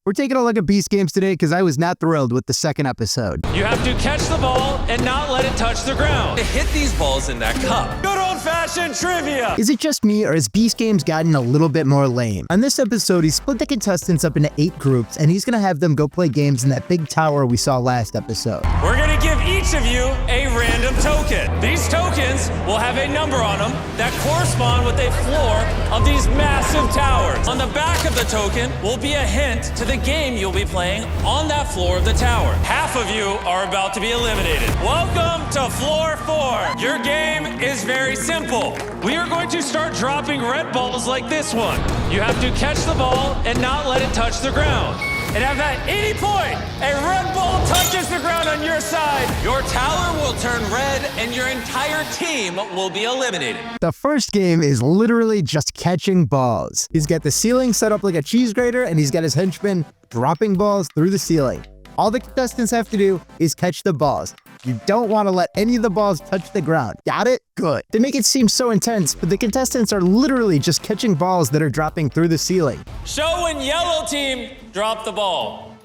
We're taking a look at Beast Games today because I was not thrilled with the second episode. You have to catch the ball and not let it touch the ground. To hit these balls in that cup. Good old-fashioned trivia. Is it just me, or has Beast Games gotten a little bit more lame? On this episode, he split the contestants up into 8 groups, and he's gonna have them go play games in that big tower we saw last episode. We're gonna give each of you a random token. These tokens will have a number on them that correspond with a floor of these massive towers. On the back of the token will be a hint to the game you'll be playing on that floor of the tower. Half of you are about to be eliminated. Welcome to floor 4. Your game is very simple. We are going to start dropping red balls like this one. You have to catch the ball and not let it touch the ground. And if at any point a red ball touches the ground on your side, your tower will turn red and your entire team will be eliminated. The first game is literally just catching balls. He's got the ceiling set up like a cheese grater, and he's got his henchmen dropping balls through the ceiling. All the contestants have to do is catch the balls. You don't want to let any of the balls touch the ground. Got it? Good. They make it seem so intense, but the contestants are literally just catching balls that are dropping through the ceiling. Show when yellow team dropped the ball.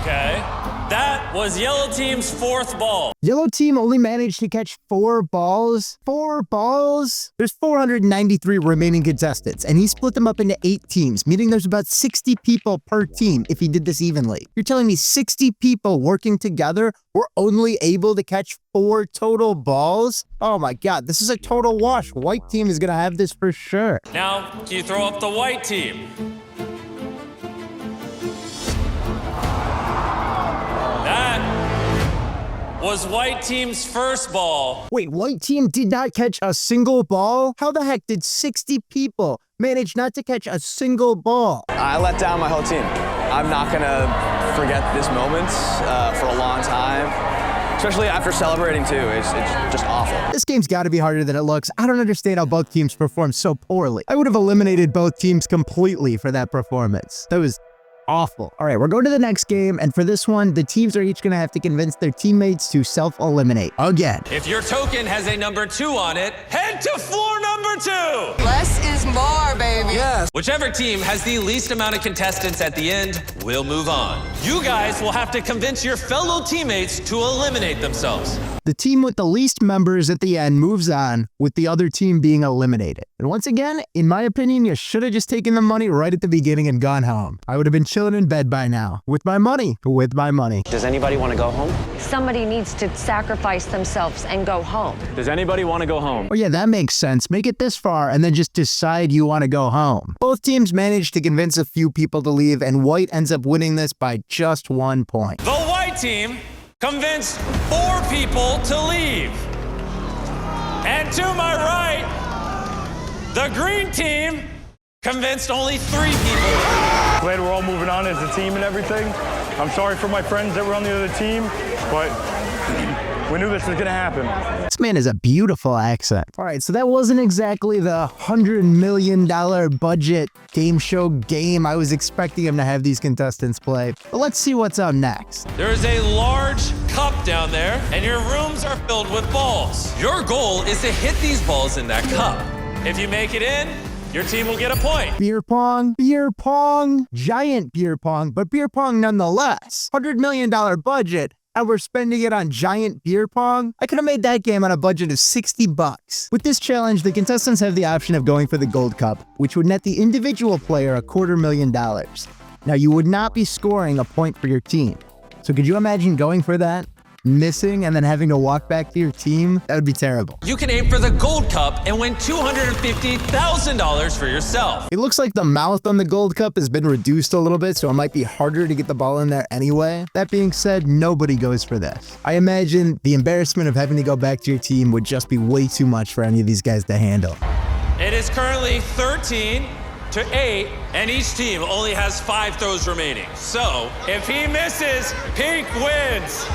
Okay. That was yellow team's 4th ball. Yellow team only managed to catch 4 balls. 4 balls? There's 493 remaining contestants, and he split them up into 8 teams, meaning there's about 60 people per team if he did this evenly. You're telling me 60 people working together were only able to catch 4 total balls? Oh my God, this is a total wash. White team is gonna have this for sure. Now, can you throw up the white team? That was white team's 1st ball. Wait, white team did not catch a single ball? How the heck did 60 people manage not to catch a single ball? I let down my whole team. I'm not gonna forget this moment for a long time, especially after celebrating too. It's just awful. This game's gotta be harder than it looks. I don't understand how both teams performed so poorly. I would have eliminated both teams completely for that performance. That was awful. All right, we're going to the next game, and for this one, the teams are each gonna have to convince their teammates to self-eliminate again. If your token has a number 2 on it, head to floor number 2. Less is more, baby. Yes. Whichever team has the least amount of contestants at the end will move on. You guys will have to convince your fellow teammates to eliminate themselves. The team with the least members at the end moves on, with the other team being eliminated. And once again, in my opinion, you should have just taken the money right at the beginning and gone home. I would have been chilling in bed by now. With my money. With my money. Does anybody want to go home? Somebody needs to sacrifice themselves and go home. Does anybody want to go home? Oh yeah, that makes sense. Make it this far and then just decide you want to go home. Both teams managed to convince a few people to leave, and White ends up winning this by just 1 point. The white team convinced 4 people to leave. And to my right, the green team convinced only 3 people. Glad we're all moving on as a team and everything. I'm sorry for my friends that were on the other team, but we knew this was gonna happen. This man has a beautiful accent. All right, so that wasn't exactly the $100 million budget game show game I was expecting him to have these contestants play. But let's see what's up next. There is a large cup down there, and your rooms are filled with balls. Your goal is to hit these balls in that cup. If you make it in, your team will get a point. Beer pong, giant beer pong, but beer pong nonetheless. $100 million budget, and we're spending it on giant beer pong? I could have made that game on a budget of $60. With this challenge, the contestants have the option of going for the gold cup, which would net the individual player $250,000. Now, you would not be scoring a point for your team. So could you imagine going for that, missing, and then having to walk back to your team? That would be terrible. You can aim for the gold cup and win $250,000 for yourself. It looks like the mouth on the gold cup has been reduced a little bit, so it might be harder to get the ball in there anyway. That being said, nobody goes for this. I imagine the embarrassment of having to go back to your team would just be way too much for any of these guys to handle. It is currently 13-8, and each team only has 5 throws remaining. So, if he misses, Pink wins.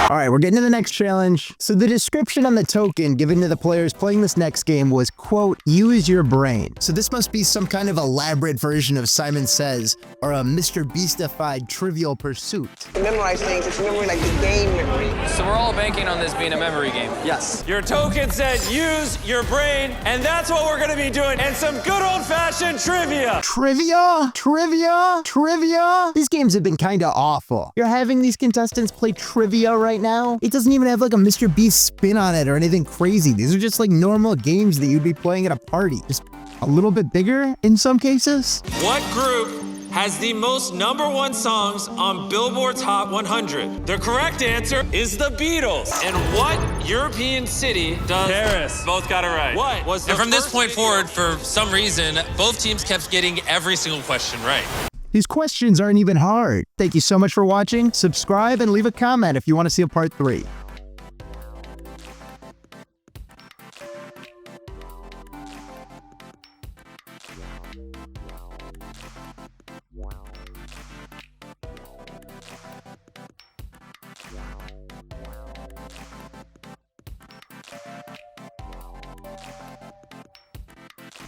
All right, right, we're getting to the next challenge. So the description on the token given to the players playing this next game was, quote, use your brain. So this must be some kind of elaborate version of Simon Says or a Mr. Beastified Trivial Pursuit. To memorize things, it's memory like the game memory. So we're all banking on this being a memory game. Yes. Your token said use your brain, and that's what we're gonna be doing, and some good old-fashioned trivia. Trivia? Trivia? Trivia? These games have been kind of awful. You're having these contestants play trivia right now? It doesn't even have like a Mr. Beast spin on it or anything crazy. These are just like normal games that you'd be playing at a party. Just a little bit bigger in some cases. What group has the most #1 songs on Billboard's Hot 100? The correct answer is the Beatles. And what European city does... Paris. Both got it right. What was the And from this first point video- forward, for some reason, both teams kept getting every single question right. These questions aren't even hard. Thank you so much for watching. Subscribe and leave a comment if you want to see a part 3.